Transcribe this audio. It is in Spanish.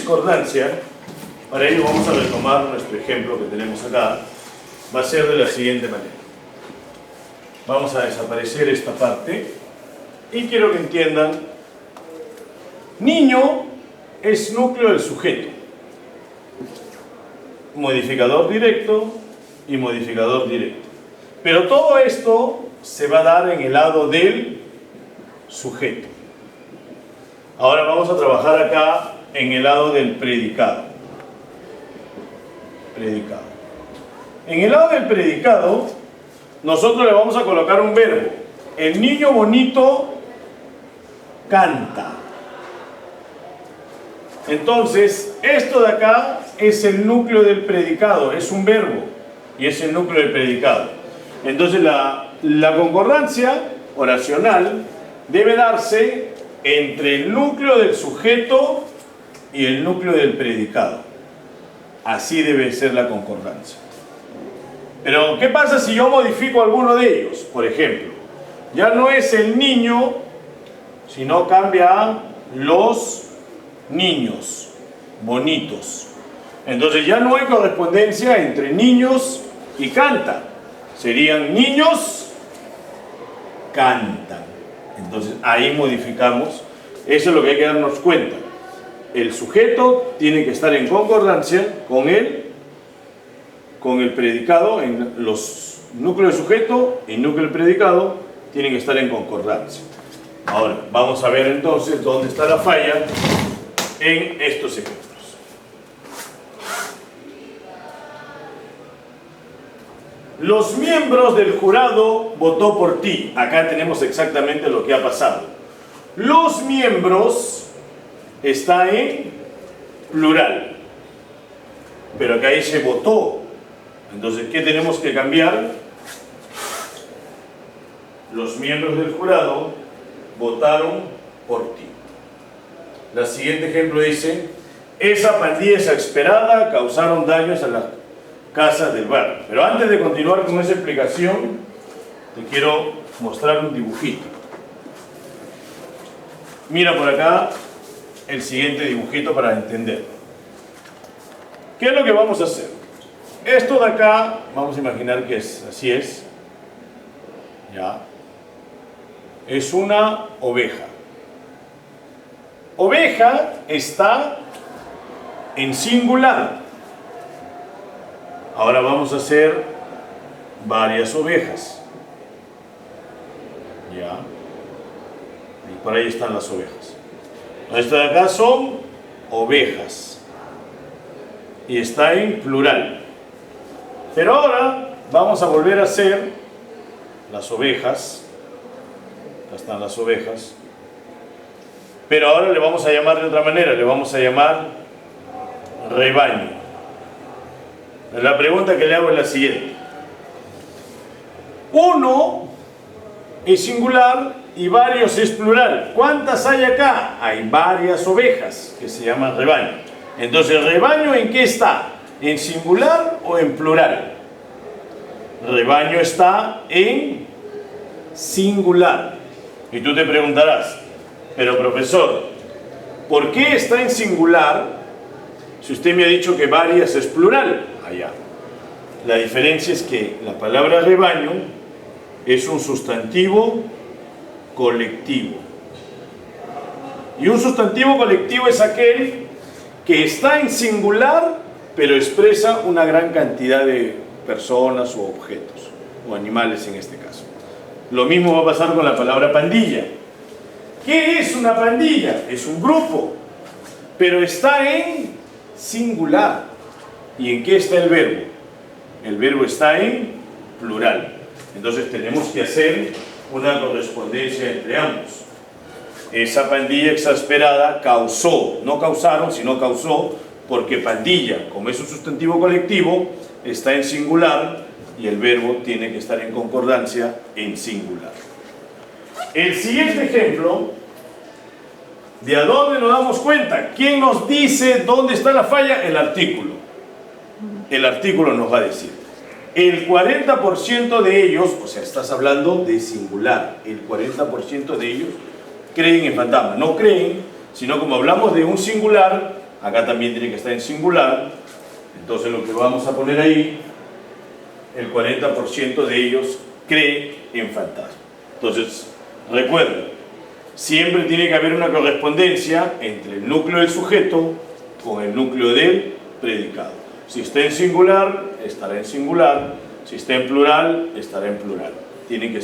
discordancia, para ello vamos a retomar nuestro ejemplo que tenemos acá, va a ser de la siguiente manera. Vamos a desaparecer esta parte y quiero que entiendan, niño es núcleo del sujeto, modificador directo y modificador directo. Pero todo esto se va a dar en el lado del sujeto. Ahora vamos a trabajar acá en el lado del predicado. En el lado del predicado, nosotros le vamos a colocar un verbo. El niño bonito canta. Entonces, esto de acá es el núcleo del predicado, es un verbo y es el núcleo del predicado. Entonces, la concordancia oracional debe darse entre el núcleo del sujeto y el núcleo del predicado. Así debe ser la concordancia. Pero, ¿qué pasa si yo modifico alguno de ellos? Por ejemplo, ya no es el niño, sino cambia a los niños bonitos. Entonces ya no hay correspondencia entre niños y canta. Serían niños cantan. Entonces ahí modificamos. Eso es lo que hay que darnos cuenta. El sujeto tiene que estar en concordancia con el predicado. En los núcleos de sujeto y núcleo del predicado tienen que estar en concordancia. Ahora vamos a ver entonces dónde está la falla en estos ejemplos. Los miembros del jurado votó por ti. Acá tenemos exactamente lo que ha pasado. Los miembros está en plural, pero acá dice votó. Entonces, ¿qué tenemos que cambiar? Los miembros del jurado votaron por ti. El siguiente ejemplo dice: esa pandilla exasperada causaron daños a las casas del barrio. Pero antes de continuar con esa explicación, te quiero mostrar un dibujito. Mira por acá el siguiente dibujito para entender. ¿Qué es lo que vamos a hacer? Esto de acá, vamos a imaginar que así es. Ya. Es una oveja. Oveja está en singular. Ahora vamos a hacer varias ovejas. Ya. Y por ahí están las ovejas. Estas de acá son ovejas. Y está en plural. Pero ahora vamos a volver a hacer las ovejas. Acá están las ovejas. Pero ahora le vamos a llamar de otra manera. Le vamos a llamar rebaño. La pregunta que le hago es la siguiente. Uno es singular y varios es plural. ¿Cuántas hay acá? Hay varias ovejas que se llaman rebaño. Entonces, ¿rebaño en qué está? ¿En singular o en plural? Rebaño está en singular. Y tú te preguntarás, pero profesor, ¿por qué está en singular si usted me ha dicho que varias es plural? Allá. La diferencia es que la palabra rebaño es un sustantivo colectivo. Y un sustantivo colectivo es aquel que está en singular, pero expresa una gran cantidad de personas o objetos, o animales en este caso. Lo mismo va a pasar con la palabra pandilla. ¿Qué es una pandilla? Es un grupo, pero está en singular. ¿Y en qué está el verbo? El verbo está en plural. Entonces tenemos que hacer una correspondencia entre ambos. Esa pandilla exasperada causó, no causaron, sino causó, porque pandilla, como es un sustantivo colectivo, está en singular y el verbo tiene que estar en concordancia en singular. El siguiente ejemplo, ¿de a dónde nos damos cuenta? ¿Quién nos dice dónde está la falla? El artículo. El artículo nos va a decir. El 40% de ellos, o sea, estás hablando de singular, el 40% de ellos creen en fantasma. No creen, sino como hablamos de un singular, acá también tiene que estar en singular. Entonces lo que vamos a poner ahí, el 40% de ellos cree en fantasmas. Entonces, recuerden, siempre tiene que haber una correspondencia entre el núcleo del sujeto con el núcleo del predicado. Si está en singular, estará en singular. Si está en plural, estará en plural. Tiene que